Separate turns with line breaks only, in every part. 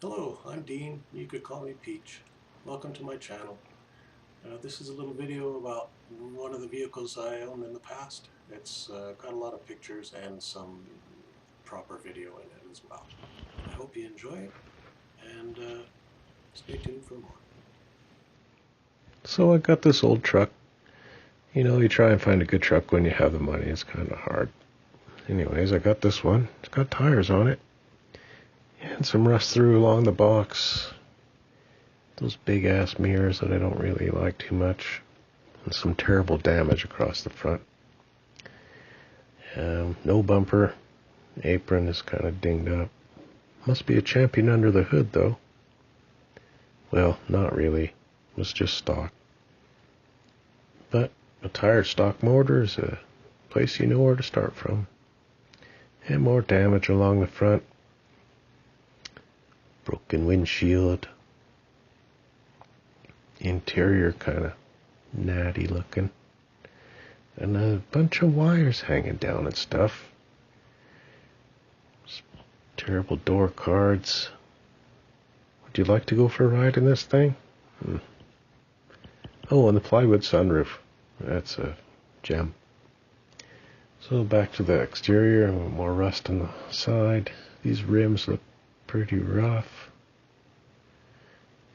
Hello, I'm Dean. You could call me Peach. Welcome to my channel. This is a little video about one of the vehicles I owned in the past. It's got a lot of pictures and some proper video in it as well. I hope you enjoy it, and stay tuned for more.
So I got this old truck. You know, you try and find a good truck when you have the money. It's kind of hard. Anyways, I got this one. It's got tires on it. And some rust through along the box. Those big ass mirrors that I don't really like too much. And some terrible damage across the front. No bumper. Apron is kind of dinged up. Must be a champion under the hood though. Well, not really. It was just stock. But a tire stock motor is a place you know where to start from. And more damage along the front. Broken windshield. Interior kind of natty looking. And a bunch of wires hanging down and stuff. Terrible door cards. Would you like to go for a ride in this thing? Oh, and the plywood sunroof. That's a gem. So back to the exterior. More rust on the side. These rims look pretty rough.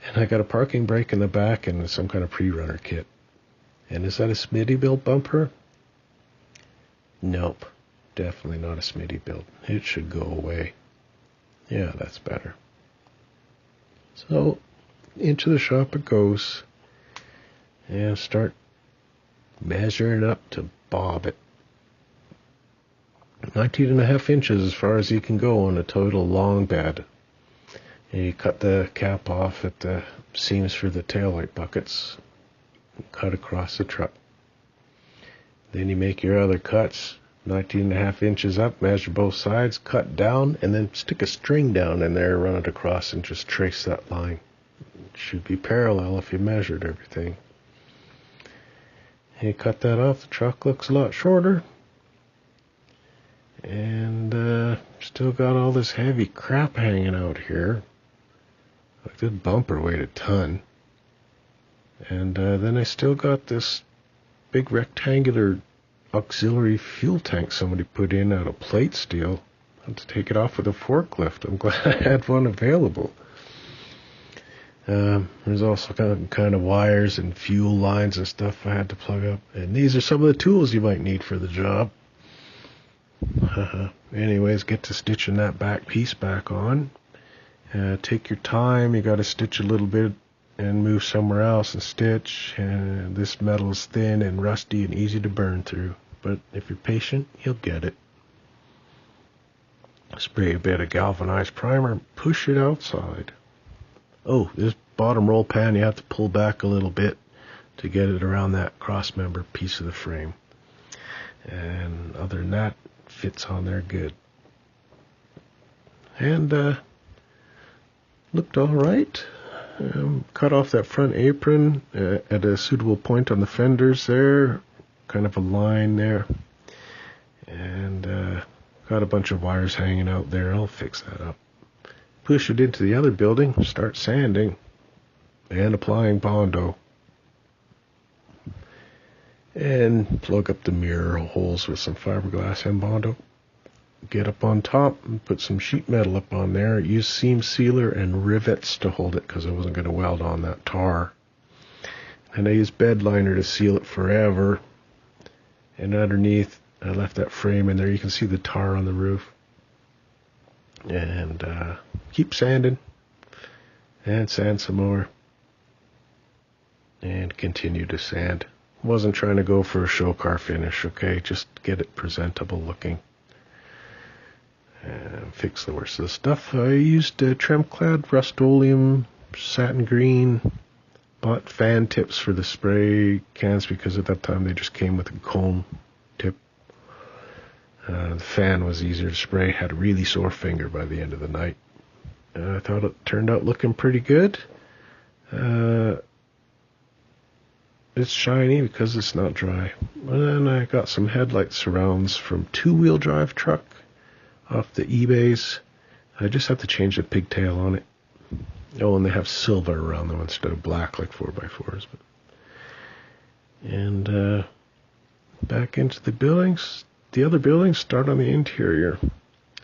And I got a parking brake in the back and some kind of pre-runner kit. And is that a Smitty build bumper? Nope. Definitely not a Smitty build. It should go away. Yeah, that's better. So, into the shop it goes. And start measuring up to bob it. 19.5 inches as far as you can go on a total long bed. And you cut the cap off at the seams for the taillight buckets. Cut across the truck. Then you make your other cuts. 19.5 inches up, measure both sides, cut down, and then stick a string down in there, run it across, and just trace that line. It should be parallel if you measured everything. And you cut that off, the truck looks a lot shorter. And still got all this heavy crap hanging out here. Like this bumper weighed a ton. And then I still got this big rectangular auxiliary fuel tank somebody put in out of plate steel. I had to take it off with a forklift. I'm glad I had one available. There's also kind of wires and fuel lines and stuff I had to plug up. And these are some of the tools you might need for the job. Anyways, get to stitching that back piece back on. Take your time. You got to stitch a little bit and move somewhere else and stitch. And this metal is thin and rusty and easy to burn through. But if you're patient, you'll get it. Spray a bit of galvanized primer. Push it outside. Oh, this bottom roll pan you have to pull back a little bit to get it around that cross member piece of the frame. And other than that, fits on there good. And looked all right. Cut off that front apron at a suitable point on the fenders there. Kind of a line there. And got a bunch of wires hanging out there. I'll fix that up. Push it into the other building. Start sanding. And applying Bondo. And plug up the mirror holes with some fiberglass and Bondo. Get up on top and put some sheet metal up on there. Use seam sealer and rivets to hold it because I wasn't going to weld on that tar. And I used bed liner to seal it forever. And underneath, I left that frame in there. You can see the tar on the roof. And keep sanding. And sand some more. And continue to sand. Wasn't trying to go for a show car finish, okay? Just get it presentable looking. And fix the worst of the stuff. I used Tremclad, Rust-Oleum, Satin Green. Bought fan tips for the spray cans because at that time they just came with a cone tip. The fan was easier to spray. Had a really sore finger by the end of the night. I thought it turned out looking pretty good. It's shiny because it's not dry. And then I got some headlight surrounds from two-wheel drive truck off the eBays. I just have to change the pigtail on it. Oh, and they have silver around them instead of black like 4x4s. And back into the buildings. The other buildings start on the interior.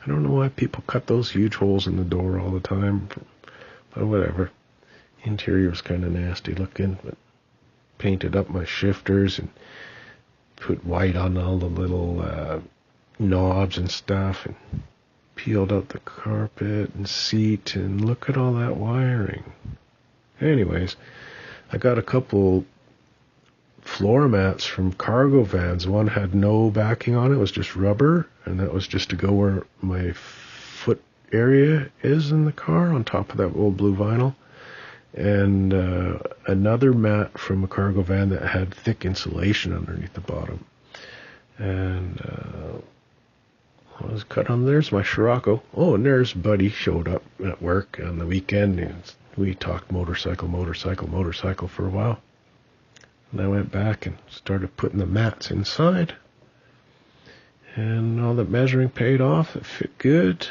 I don't know why people cut those huge holes in the door all the time, but whatever. Interior was kind of nasty looking, but painted up my shifters and put white on all the little knobs and stuff, and peeled out the carpet and seat, and look at all that wiring. Anyways, I got a couple floor mats from cargo vans. One had no backing on it, was just rubber, and that was just to go where my foot area is in the car on top of that old blue vinyl. And another mat from a cargo van that had thick insulation underneath the bottom. And I was cut on. There's my Scirocco. Oh, and there's Buddy showed up at work on the weekend, and we talked motorcycle for a while. And I went back and started putting the mats inside. And all the measuring paid off. It fit good.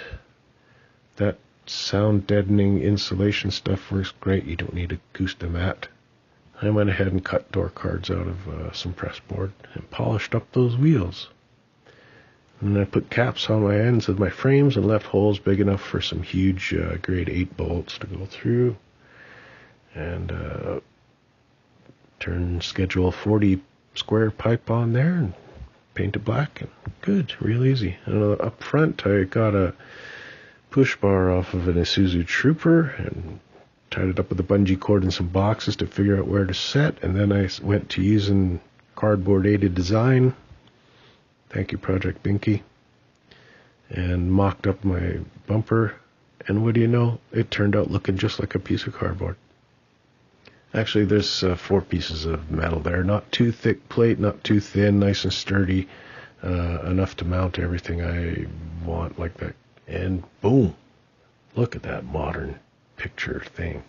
That sound deadening insulation stuff works great. You don't need a acoustic mat. I went ahead and cut door cards out of some press board and polished up those wheels. And I put caps on my ends of my frames and left holes big enough for some huge grade 8 bolts to go through. And turned schedule 40 square pipe on there and painted black. And good, real easy. And up front I got a push bar off of an Isuzu Trooper and tied it up with a bungee cord and some boxes to figure out where to set. And then I went to using cardboard aided design. Thank you, Project Binky. And mocked up my bumper. And what do you know? It turned out looking just like a piece of cardboard. Actually, there's 4 pieces of metal there. Not too thick plate, not too thin, nice and sturdy. Enough to mount everything I want like that. And boom, look at that modern picture thing.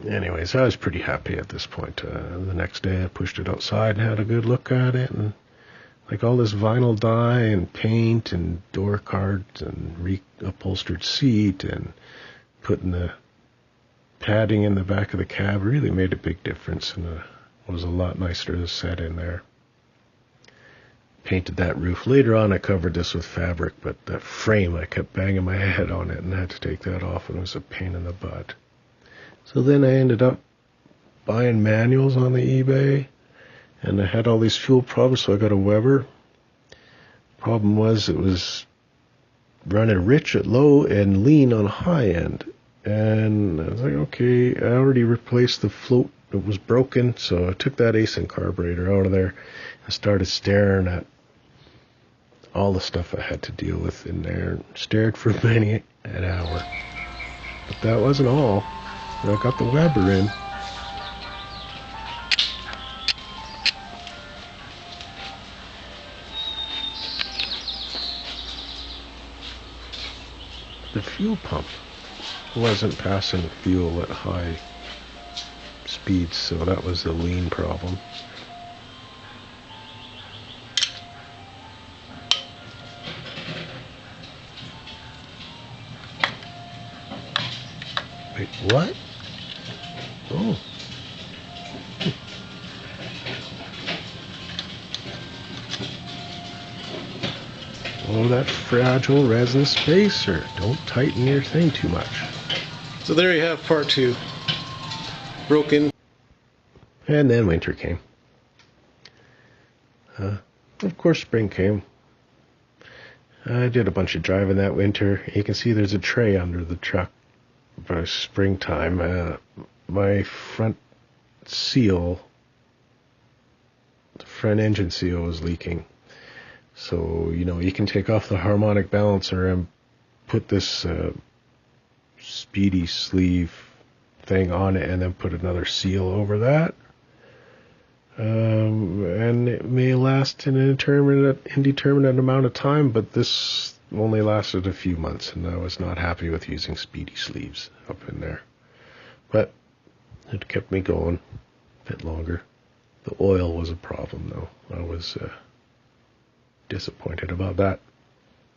Anyways, I was pretty happy at this point. The next day I pushed it outside and had a good look at it. And like all this vinyl dye and paint and door cards and reupholstered seat and putting the padding in the back of the cab really made a big difference, and was a lot nicer to set in there. Painted that roof. Later on I covered this with fabric, but that frame, I kept banging my head on it and I had to take that off, and it was a pain in the butt. So then I ended up buying manuals on the eBay, and I had all these fuel problems, so I got a Weber. Problem was it was running rich at low and lean on high end. And I was like, okay, I already replaced the float that was broken, so I took that Ace and carburetor out of there and started staring at all the stuff I had to deal with in there. Stared for many an hour. But that wasn't all. When I got the Weber in, the fuel pump wasn't passing fuel at high speeds, so that was the lean problem. Wait, what? Oh. Oh, that fragile resin spacer. Don't tighten your thing too much. So there you have part 2. Broken. And then winter came. Of course spring came. I did a bunch of driving that winter. You can see there's a tray under the truck. By springtime, my front seal, the front engine seal was leaking. So, you can take off the harmonic balancer and put this speedy sleeve thing on it and then put another seal over that. And it may last an indeterminate amount of time, but this only lasted a few months, and I was not happy with using speedy sleeves up in there. But it kept me going a bit longer. The oil was a problem, though. I was disappointed about that.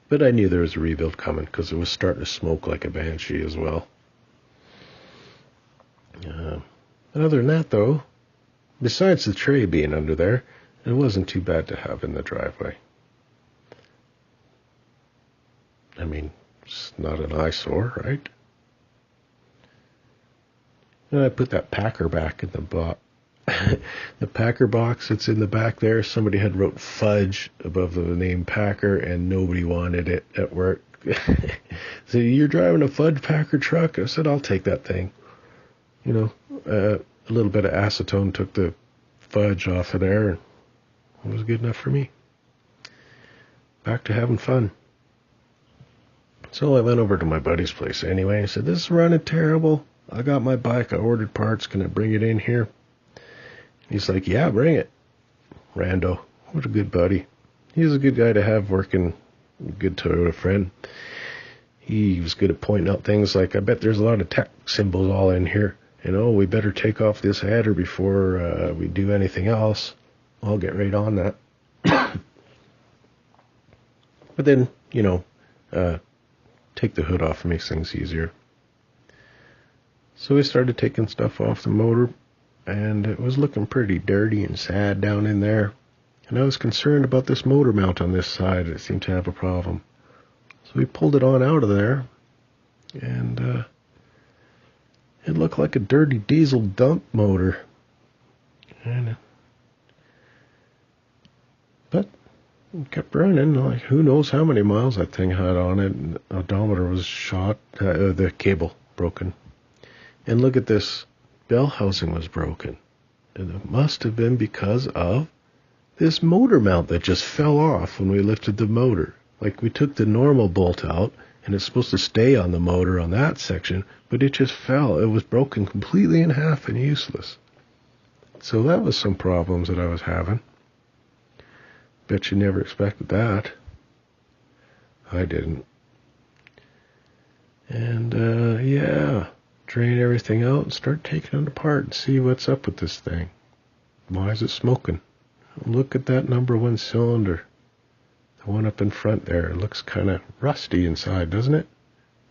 But I knew there was a rebuild coming because it was starting to smoke like a banshee as well. Other than that, though, besides the tray being under there, it wasn't too bad to have in the driveway. I mean, it's not an eyesore, right? And I put that Packer back in the box. The Packer box that's in the back there, somebody had wrote fudge above the name Packer and nobody wanted it at work. So you're driving a fudge Packer truck? I said, I'll take that thing. You know, a little bit of acetone took the fudge off of there and it was good enough for me. Back to having fun. So I went over to my buddy's place anyway. I said, this is running terrible. I got my bike. I ordered parts. Can I bring it in here? He's like, yeah, bring it. Rando. What a good buddy. He's a good guy to have working. A good Toyota friend. He was good at pointing out things like, I bet there's a lot of tech symbols all in here. And, oh, we better take off this header before we do anything else. I'll get right on that. But then, you know, take the hood off makes things easier. So we started taking stuff off the motor, and it was looking pretty dirty and sad down in there. And I was concerned about this motor mount on this side. It seemed to have a problem. So we pulled it on out of there, and it looked like a dirty diesel dump motor. But it kept running. Like, who knows how many miles that thing had on it. And the odometer was shot. The cable broken. And look at this. Bell housing was broken. And it must have been because of this motor mount that just fell off when we lifted the motor. Like, we took the normal bolt out, and it's supposed to stay on the motor on that section, but it just fell. It was broken completely in half and useless. So that was some problems that I was having. Bet you never expected that. I didn't. And, yeah, drain everything out and start taking it apart and see what's up with this thing. Why is it smoking? Look at that number 1 cylinder. The one up in front there. It looks kind of rusty inside, doesn't it?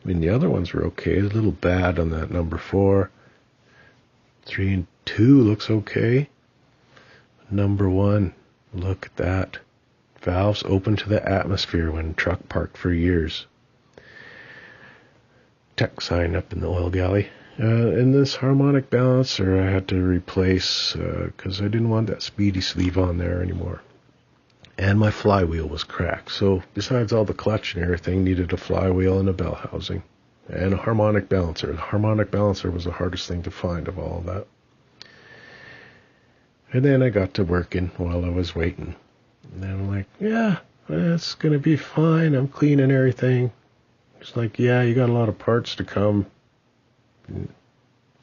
I mean, the other ones were okay. A little bad on that number 4. 3 and 2 looks okay. Number 1, look at that. Valves open to the atmosphere when truck parked for years. Tech sign up in the oil galley. And this harmonic balancer I had to replace because I didn't want that speedy sleeve on there anymore. And my flywheel was cracked. So besides all the clutch and everything, needed a flywheel and a bell housing. And a harmonic balancer. The harmonic balancer was the hardest thing to find of all of that. And then I got to working while I was waiting. And then I'm like, yeah, that's going to be fine. I'm cleaning everything. It's like, yeah, you got a lot of parts to come.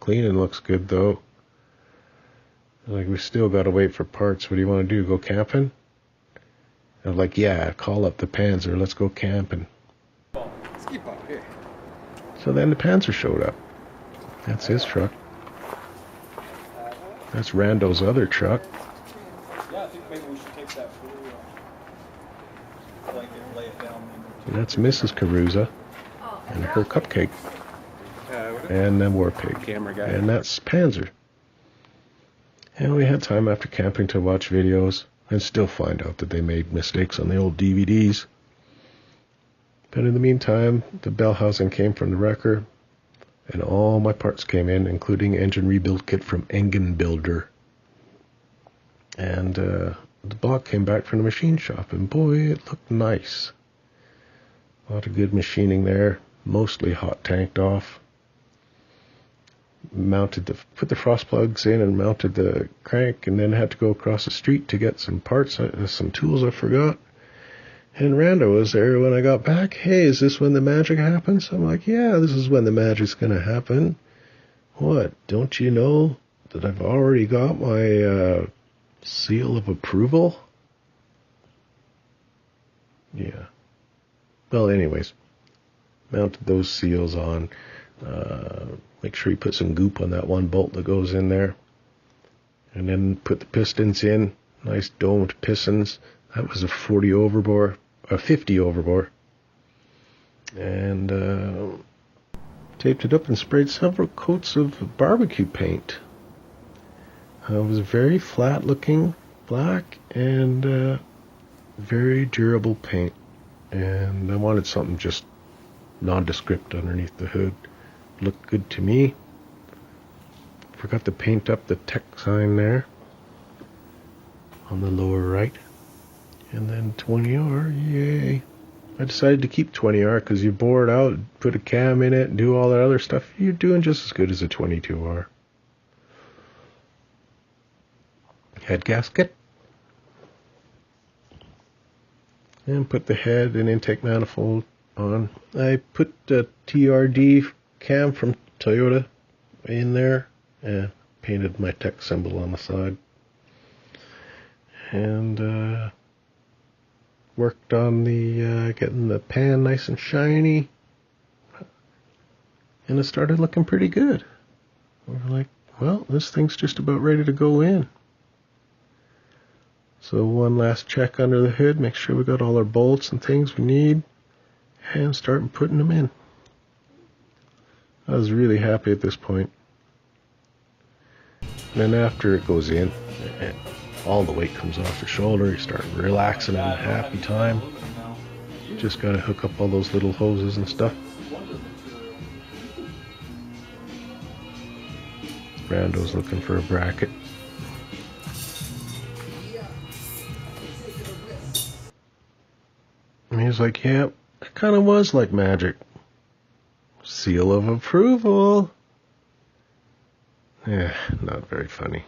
Cleaning looks good, though. Like, we still got to wait for parts. What do you want to do? Go camping? I'm like, yeah, call up the Panzer. Let's go camping. So then the Panzer showed up. That's his truck. That's Rando's other truck.
Yeah, I think maybe we should take that blanket, lay it down.
And that's Mrs. Caruza and her cupcake. And then War Pig.
Camera guy.
And that's Panzer. And we had time after camping to watch videos and still find out that they made mistakes on the old DVDs. But in the meantime, the bell housing came from the wrecker, and all my parts came in, including engine rebuild kit from Engen Builder. And the block came back from the machine shop, and boy, it looked nice. A lot of good machining there, mostly hot tanked off. Put the frost plugs in and mounted the crank, and then had to go across the street to get some parts, some tools I forgot. And Rando was there when I got back. Hey, is this when the magic happens? I'm like, yeah, this is when the magic's going to happen. What, don't you know that I've already got my seal of approval? Yeah. Well, anyways, mounted those seals on. Make sure you put some goop on that one bolt that goes in there. And then put the pistons in. Nice domed pistons. That was a 50 overbore. and taped it up and sprayed several coats of barbecue paint. It was very flat looking, black, and very durable paint. And I wanted something just nondescript underneath the hood. Looked good to me. Forgot to paint up the tech sign there on the lower right. And then 20R, yay. I decided to keep 20R because you bore it out, put a cam in it, and do all that other stuff. You're doing just as good as a 22R. Head gasket. And put the head and intake manifold on. I put the TRD cam from Toyota in there and painted my tech symbol on the side. And worked on the getting the pan nice and shiny, and it started looking pretty good. We're like, well, this thing's just about ready to go in. So one last check under the hood, make sure we got all our bolts and things we need, and start putting them in. I was really happy at this point. And then after it goes in, all the weight comes off the shoulder, you start relaxing in a happy time. Just gotta hook up all those little hoses and stuff. Rando's looking for a bracket. And he's like, yeah, it kind of was like magic. Seal of approval. Yeah, not very funny.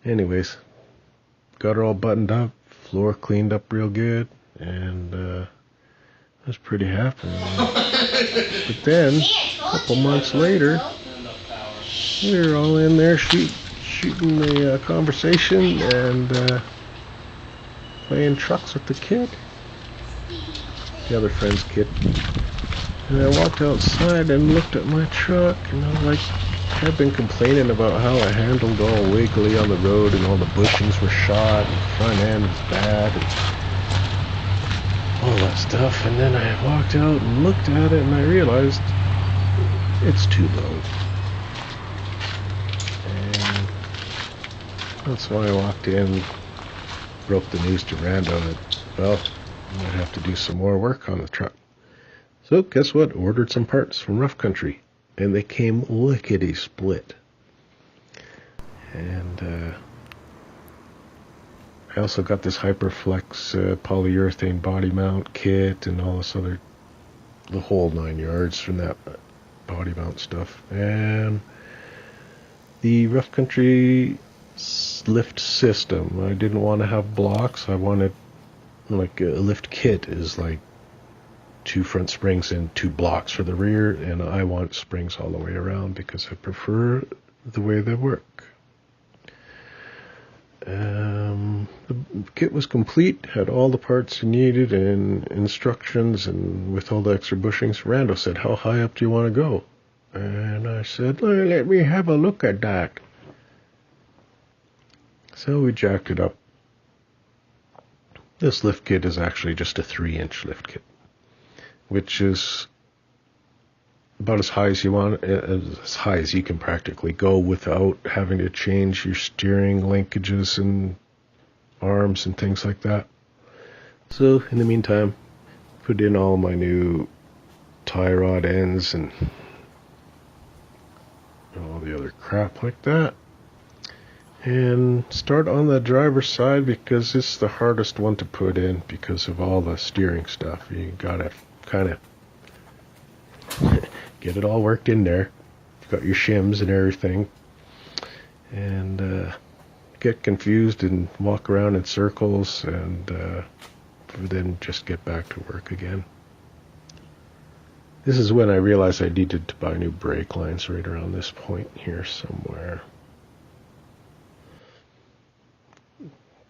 Anyways, got her all buttoned up, floor cleaned up real good, and I was pretty happy. But then, a couple months later, we were all in there shooting the conversation and playing trucks with the kid, the other friend's kid. And I walked outside and looked at my truck, and I was like, I've been complaining about how I handled all wiggly on the road, and all the bushings were shot, and the front end was bad, and all that stuff. And then I walked out and looked at it, and I realized it's too low. And that's why I walked in, broke the news to Rando that, well, I might have to do some more work on the truck. So guess what? Ordered some parts from Rough Country, and they came lickety split. And I also got this Hyperflex polyurethane body mount kit and all this other, the whole 9 yards from that body mount stuff. And the Rough Country lift system, I didn't want to have blocks. I wanted, like, a lift kit is like 2 front springs and 2 blocks for the rear, and I want springs all the way around because I prefer the way they work. The kit was complete, had all the parts you needed and instructions, and with all the extra bushings. Rando said, how high up do you want to go? And I said, let me have a look at that. So we jacked it up. This lift kit is actually just a 3-inch lift kit, which is about as high as you want, as high as you can practically go without having to change your steering linkages and arms and things like that. So in the meantime, put in all my new tie rod ends and all the other crap like that, and start on the driver's side because it's the hardest one to put in because of all the steering stuff. You gotta kind of get it all worked in there. You've got your shims and everything, and get confused and walk around in circles, and then just get back to work again. This is when I realized I needed to buy new brake lines, right around this point here somewhere,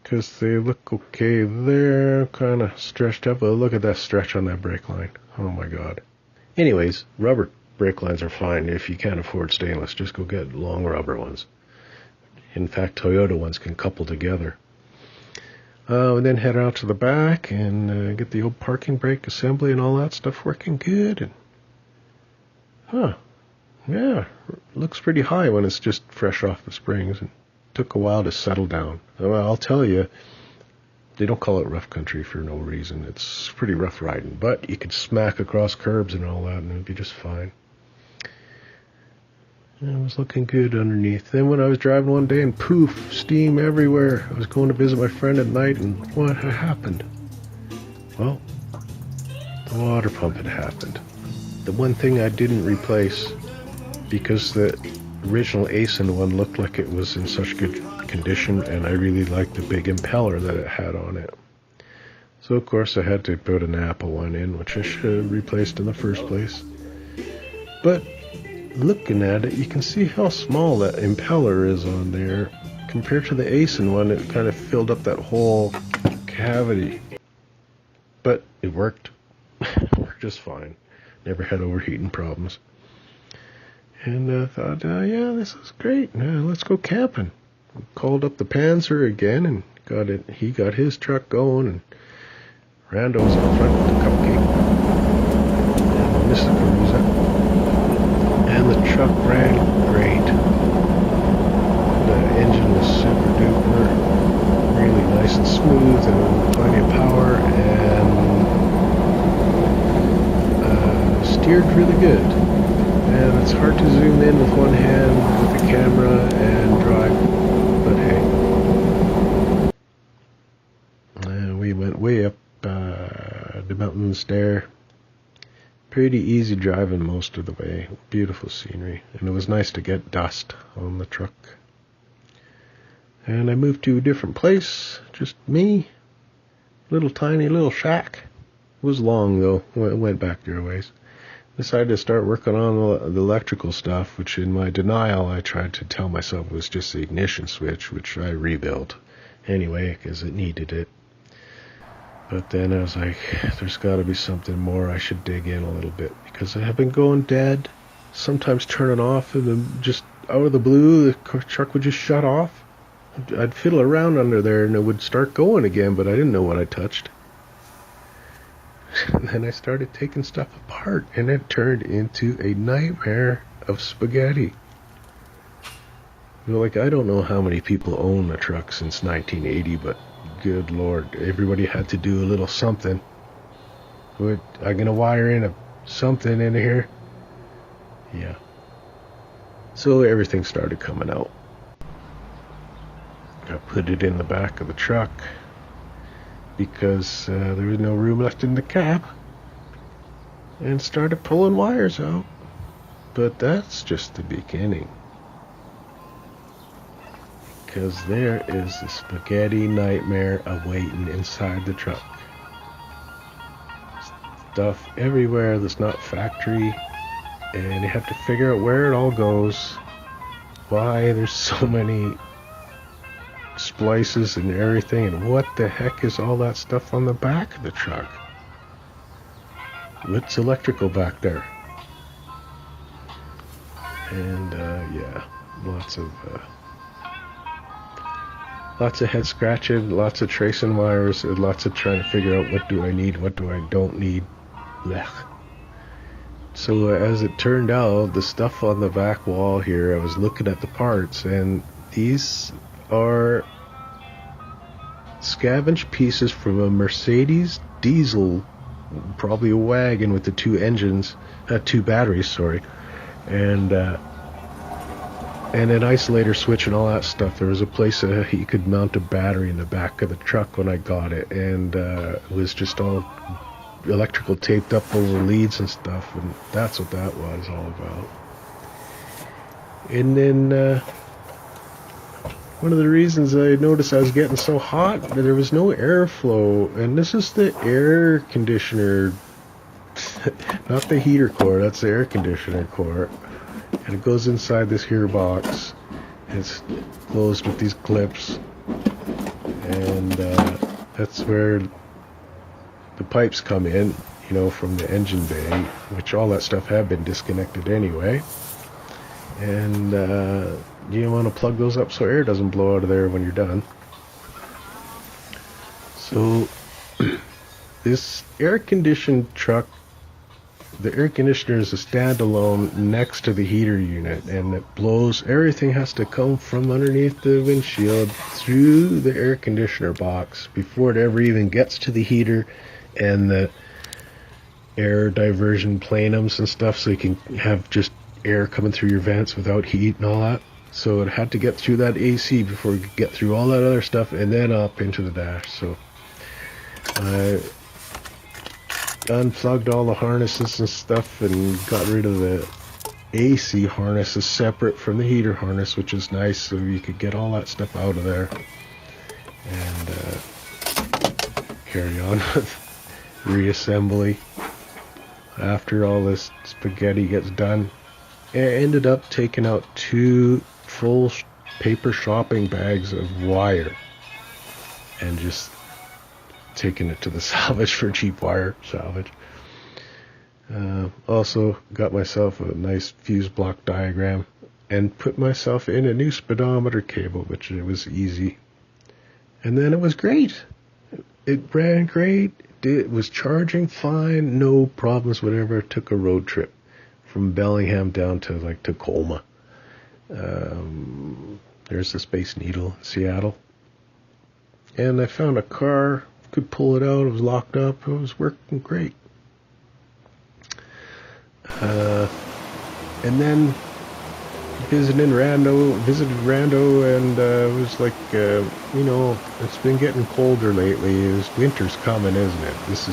because they look okay there, kind of stretched up. But look at that stretch on that brake line. Oh my god. Anyways, rubber brake lines are fine. If you can't afford stainless, just go get long rubber ones. In fact, Toyota ones can couple together. And then head out to the back and get the old parking brake assembly and all that stuff working good. And, yeah, looks pretty high when it's just fresh off the springs. And took a while to settle down. Well, I'll tell you, they don't call it rough country for no reason. It's pretty rough riding, but you could smack across curbs and all that and it'd be just fine. And it was looking good underneath. Then when I was driving one day and poof, steam everywhere. I was going to visit my friend at night and what had happened? Well, the water pump had happened. The one thing I didn't replace because the original Asen one looked like it was in such good condition and I really liked the big impeller that it had on it. So of course I had to put an Apple one in, which I should have replaced in the first place. But looking at it, you can see how small that impeller is on there. Compared to the Asen one, it kind of filled up that whole cavity. But it worked. It worked just fine. Never had overheating problems. And I thought, yeah, this is great. Let's go camping. Called up the Panzer again and got it. He got his truck going, and Rando was out front with the cupcake and Mr. Caruza. And the truck ran great. The engine was super duper, really nice and smooth, and plenty of power, and steered really good. And it's hard to zoom in with one hand with the camera and drive, but hey. And we went way up the mountains there. Pretty easy driving most of the way. Beautiful scenery. And it was nice to get dust on the truck. And I moved to a different place. Just me. Tiny little shack. It was long though. It went back there a ways. Decided to start working on the electrical stuff, which in my denial I tried to tell myself was just the ignition switch, which I rebuilt anyway because it needed it. But then I was like, there's got to be something more. I should dig in a little bit because I have been going dead, sometimes turning off, and then just out of the blue the truck would just shut off. I'd fiddle around under there and it would start going again, but I didn't know what I touched. And then I started taking stuff apart, and it turned into a nightmare of spaghetti. Like, I don't know how many people own a truck since 1980, but good Lord, everybody had to do a little something. I'm gonna wire in something in here. Yeah. So everything started coming out. I put it in the back of the truck, because there was no room left in the cab, and started pulling wires out. But that's just the beginning, because there is a spaghetti nightmare awaiting inside the truck. Stuff everywhere that's not factory, and you have to figure out where it all goes, why there's so many splices and everything, and what the heck is all that stuff on the back of the truck? What's electrical back there? And yeah, lots of head scratching, lots of tracing wires, and lots of trying to figure out what do I need, what do I don't need. Blech. So as it turned out, the stuff on the back wall here, I was looking at the parts, and these are scavenged pieces from a Mercedes diesel, probably a wagon with the two batteries, sorry, and an isolator switch and all that stuff. There was a place you could mount a battery in the back of the truck when I got it, and it was just all electrical taped up over leads and stuff, and that's what that was all about. And then one of the reasons I noticed I was getting so hot, there was no airflow, and this is the air conditioner, not the heater core, that's the air conditioner core, and it goes inside this here box, and it's closed with these clips, and that's where the pipes come in, from the engine bay, which all that stuff had been disconnected anyway. And you want to plug those up so air doesn't blow out of there when you're done. So this air-conditioned truck, the air conditioner is a standalone next to the heater unit, and it blows. Everything has to come from underneath the windshield through the air conditioner box before it ever even gets to the heater and the air diversion plenums and stuff, so you can have just air coming through your vents without heat and all that. So it had to get through that AC before it could get through all that other stuff and then up into the dash. So I unplugged all the harnesses and stuff and got rid of the AC harnesses separate from the heater harness, which is nice, so you could get all that stuff out of there and carry on with reassembly. After all this spaghetti gets done, I ended up taking out 2 full paper shopping bags of wire and just taking it to the salvage for cheap wire salvage. Also got myself a nice fuse block diagram and put myself in a new speedometer cable, which it was easy. And then it was great. It ran great. It was charging fine, no problems whatever. Took a road trip from Bellingham down to like Tacoma. There's the Space Needle in Seattle. And I found a car, could pull it out, it was locked up, it was working great. And then visited Rando, and it was like, it's been getting colder lately. Winter's coming, isn't it? This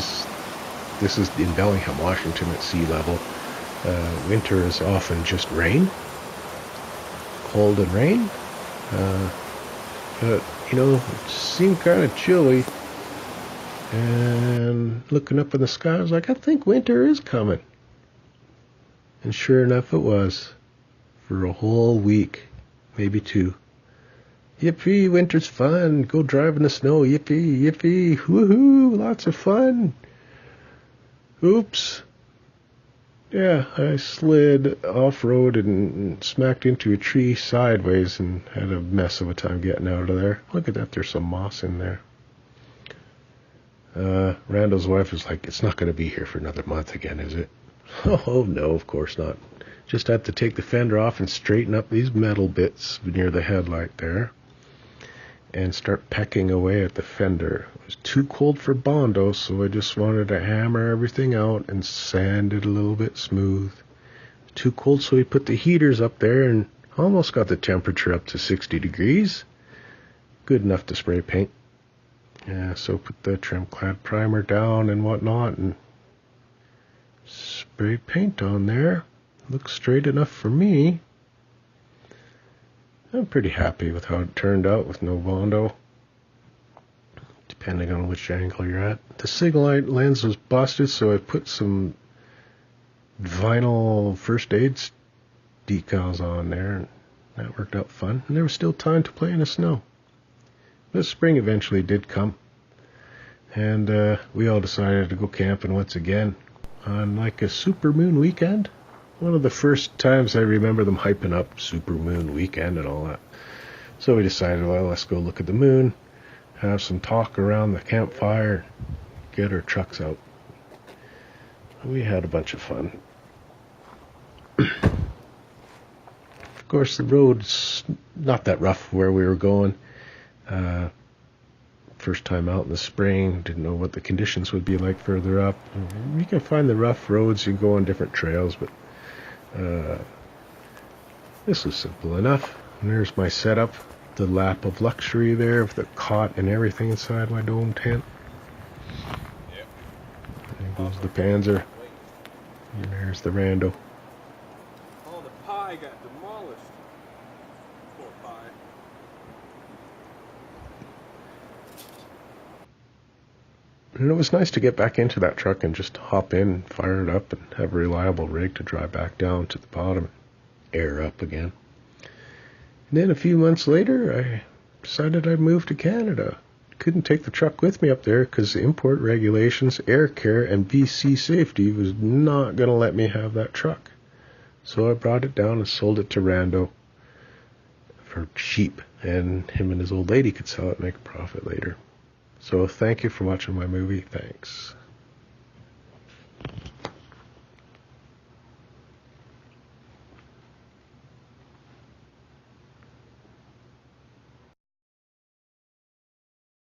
is in Bellingham, Washington at sea level. Winter is often just rain, cold and rain. But, it seemed kind of chilly. And looking up in the sky, I was like, I think winter is coming. And sure enough, it was. For a whole week, maybe 2. Yippee, winter's fun. Go drive in the snow. Yippee, yippee, woohoo, lots of fun. Oops. Yeah, I slid off-road and smacked into a tree sideways and had a mess of a time getting out of there. Look at that, there's some moss in there. Randall's wife was like, it's not going to be here for another month again, is it? Oh, no, of course not. Just had to take the fender off and straighten up these metal bits near the headlight there and start pecking away at the fender. It was too cold for Bondo, so I just wanted to hammer everything out and sand it a little bit smooth. Too cold, so we put the heaters up there and almost got the temperature up to 60 degrees. Good enough to spray paint. Yeah, so put the trim clad primer down and whatnot and spray paint on there. Looks straight enough for me. I'm pretty happy with how it turned out with no Bondo, depending on which angle you're at. The signal light lens was busted, so I put some vinyl first aid decals on there, and that worked out fun. And there was still time to play in the snow. The spring eventually did come, and we all decided to go camping once again on like a supermoon weekend. One of the first times I remember them hyping up supermoon weekend and all that. So we decided, well, let's go look at the moon, have some talk around the campfire, get our trucks out. We had a bunch of fun. Of course, the road's not that rough where we were going. First time out in the spring, didn't know what the conditions would be like further up. You can find the rough roads, you can go on different trails, but this was simple enough. And there's my setup, the lap of luxury there with the cot and everything inside my dome tent.
Yep.
There goes the Panzer. And there's the Rando.
Oh, the pie got demolished. Poor pie.
And it was nice to get back into that truck and just hop in, fire it up, and have a reliable rig to drive back down to the bottom, air up again. And then a few months later, I decided I'd move to Canada. Couldn't take the truck with me up there because import regulations, air care, and BC safety was not going to let me have that truck. So I brought it down and sold it to Rando for cheap, and him and his old lady could sell it and make a profit later. So thank you for watching my movie. Thanks.